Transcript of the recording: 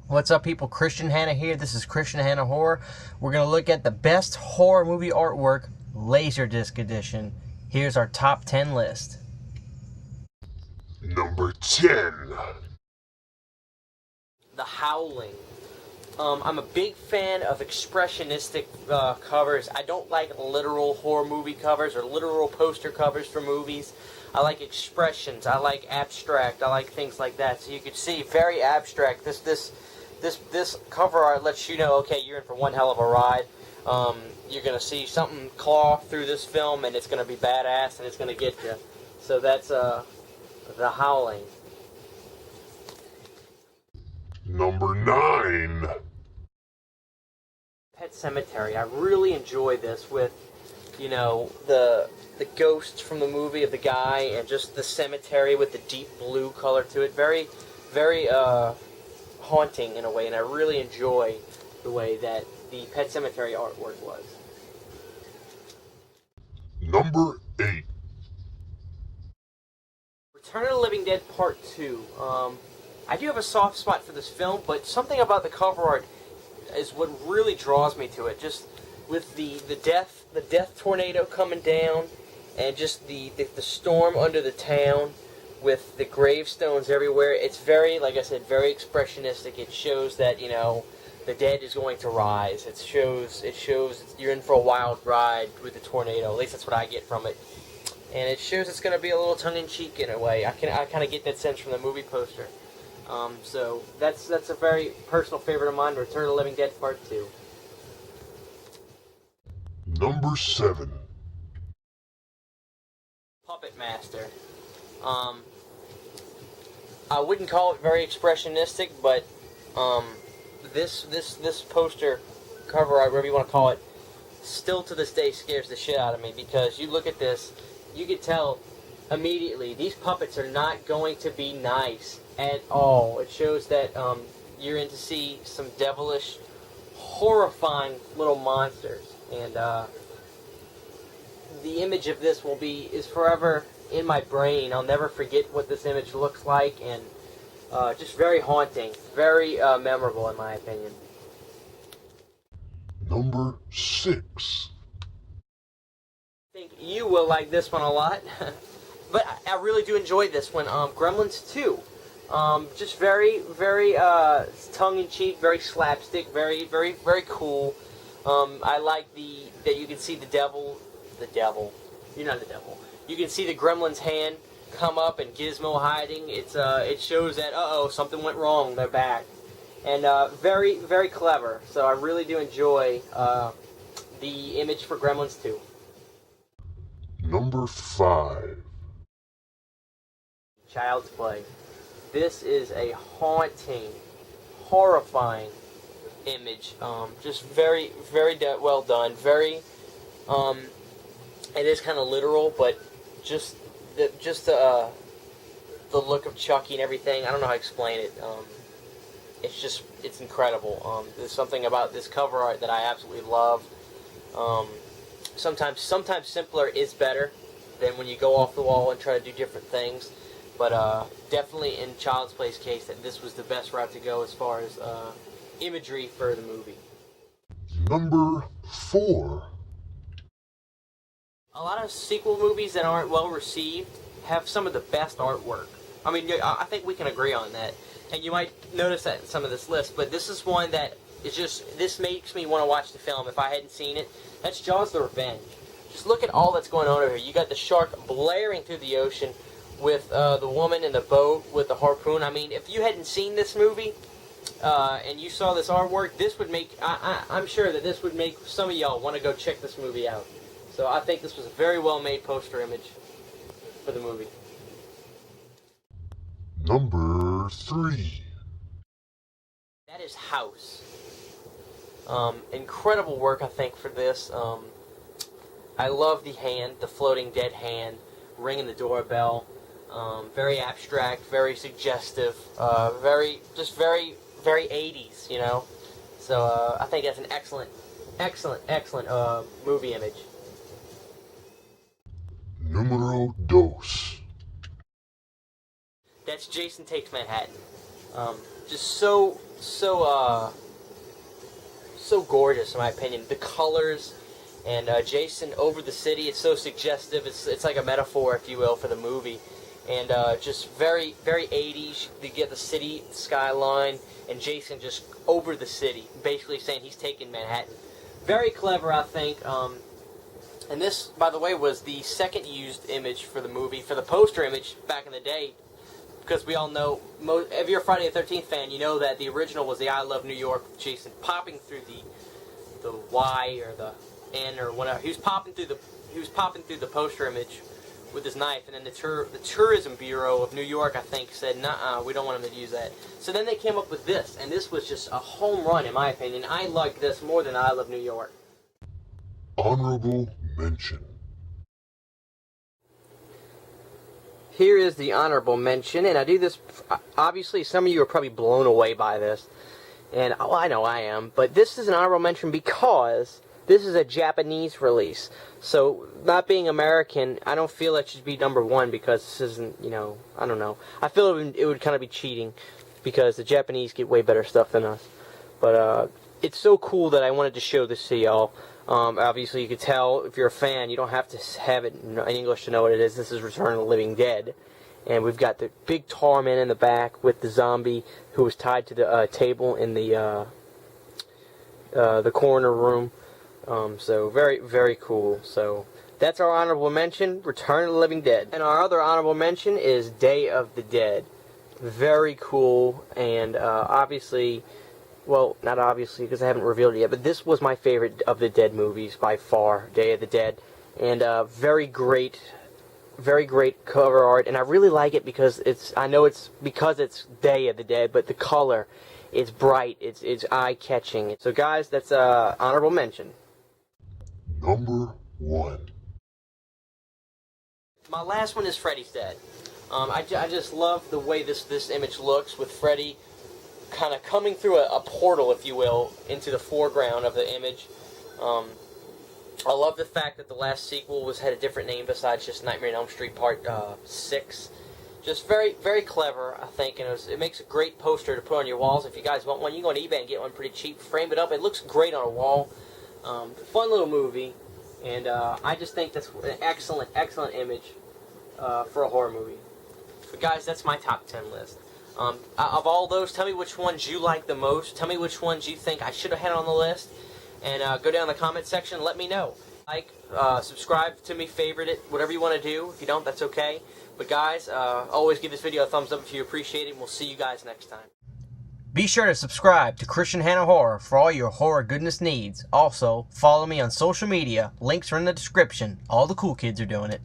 What's up, people? Christian Hanna here. This is Christian Hanna Horror. We're going to look at the best horror movie artwork, Laserdisc edition. Here's our top 10 list. Number 10. The Howling. I'm a big fan of expressionistic covers. I don't like literal horror movie covers or literal poster covers for movies. I like expressions. I like abstract. I like things like that. So you can see, very abstract. This cover art lets you know, okay, you're in for one hell of a ride. You're going to see something claw through this film, and it's going to be badass, and it's going to get you. So that's The Howling. Number 9. Pet Cemetery. I really enjoy this with, you know, the ghosts from the movie of the guy, and just the cemetery with the deep blue color to it. Very, very haunting in a way, and I really enjoy the way that the Pet Cemetery artwork was. Number 8. Return of the Living Dead Part 2. I do have a soft spot for this film, but something about the cover art is what really draws me to it. Just with the death tornado coming down, and just the storm under the town, with the gravestones everywhere. It's very, like I said, very expressionistic. It shows that, you know, the dead is going to rise. It shows you're in for a wild ride with the tornado. At least that's what I get from it. And it shows it's going to be a little tongue-in-cheek in a way. I kind of get that sense from the movie poster. So that's a very personal favorite of mine, Return of the Living Dead Part 2. Number 7. Puppet Master. I wouldn't call it very expressionistic, but this poster cover art, whatever you want to call it, still to this day scares the shit out of me, because you look at this, you can tell immediately these puppets are not going to be nice at all. It shows that you're in to see some devilish, horrifying little monsters, and the image of this is forever in my brain. I'll never forget what this image looks like, and just very haunting, very memorable in my opinion. Number 6. I think you will like this one a lot, but I really do enjoy this one. Gremlins 2. Just very, very tongue-in-cheek, very slapstick, very, very, very cool. I like that you can see the devil. You're not the devil. You can see the Gremlin's hand come up and Gizmo hiding. It shows that, something went wrong. They're back. And very, very clever. So I really do enjoy the image for Gremlins 2. Number 5. Child's Play. This is a haunting, horrifying image. Just very, very well done. Very, it is kind of literal, but just the look of Chucky and everything. I don't know how to explain it. It's incredible. There's something about this cover art that I absolutely love. Sometimes simpler is better than when you go off the wall and try to do different things. But definitely in Child's Play's case, that this was the best route to go as far as imagery for the movie. Number 4. A lot of sequel movies that aren't well received have some of the best artwork. I mean, I think we can agree on that. And you might notice that in some of this list, but this is one that is just, this makes me want to watch the film if I hadn't seen it. That's Jaws the Revenge. Just look at all that's going on over here. You got the shark blaring through the ocean with the woman in the boat with the harpoon. I mean, if you hadn't seen this movie and you saw this artwork, this would make, I'm sure that this would make some of y'all want to go check this movie out. So I think this was a very well-made poster image for the movie. Number 3. That is House. Incredible work, I think, for this. I love the hand, the floating dead hand, ringing the doorbell. Very abstract, very suggestive, very 80s, you know. So I think that's an excellent movie image. Numero 2. That's Jason Takes Manhattan. Just so so gorgeous in my opinion. The colors and Jason over the city, it's so suggestive. It's like a metaphor, if you will, for the movie. And just very, very 80s. You get the city skyline and Jason just over the city, basically saying he's taking Manhattan. Very clever, I think. And this, by the way, was the second used image for the movie, for the poster image back in the day. Because we all know, if you're a Friday the 13th fan, you know that the original was the I Love New York, Jason popping through the Y or the N or whatever. He was popping through the poster image with his knife, and then the Tourism Bureau of New York, I think, said, "Nuh-uh, we don't want him to use that." So then they came up with this, and this was just a home run in my opinion. I like this more than I Love New York. Honorable mention. Here is the honorable mention, and I do this, obviously some of you are probably blown away by this, and oh, I know I am, but this is an honorable mention because this is a Japanese release. So, not being American, I don't feel it should be number one because this isn't, you know, I don't know. I feel it would kind of be cheating because the Japanese get way better stuff than us. But it's so cool that I wanted to show this to y'all. Obviously, you could tell if you're a fan, you don't have to have it in English to know what it is. This is Return of the Living Dead. And we've got the big tar man in the back with the zombie who was tied to the table in the corner room. So very, very cool. So that's our honorable mention, Return of the Living Dead. And our other honorable mention is Day of the Dead. Very cool, and obviously, well, not obviously because I haven't revealed it yet, but this was my favorite of the Dead movies by far, Day of the Dead. And very great cover art, and I really like it because I know it's because it's Day of the Dead, but the color, it's bright, it's eye-catching. So guys, that's honorable mention. Number 1. My last one is Freddys Dead. I just love the way this image looks with Freddy kind of coming through a portal, if you will, into the foreground of the image. I love the fact that the last sequel had a different name besides just Nightmare on Elm Street Part 6. Just very, very clever, I think, and it makes a great poster to put on your walls. If you guys want one, you can go on eBay and get one pretty cheap, frame it up. It looks great on a wall. Fun little movie, and I just think that's an excellent, excellent image for a horror movie. But guys, that's my top 10 list. Of all those, tell me which ones you like the most. Tell me which ones you think I should have had on the list. And go down in the comment section and let me know. Like, subscribe to me, favorite it, whatever you want to do. If you don't, that's okay. But guys, always give this video a thumbs up if you appreciate it, and we'll see you guys next time. Be sure to subscribe to Christian Hannah Horror for all your horror goodness needs. Also, follow me on social media. Links are in the description. All the cool kids are doing it.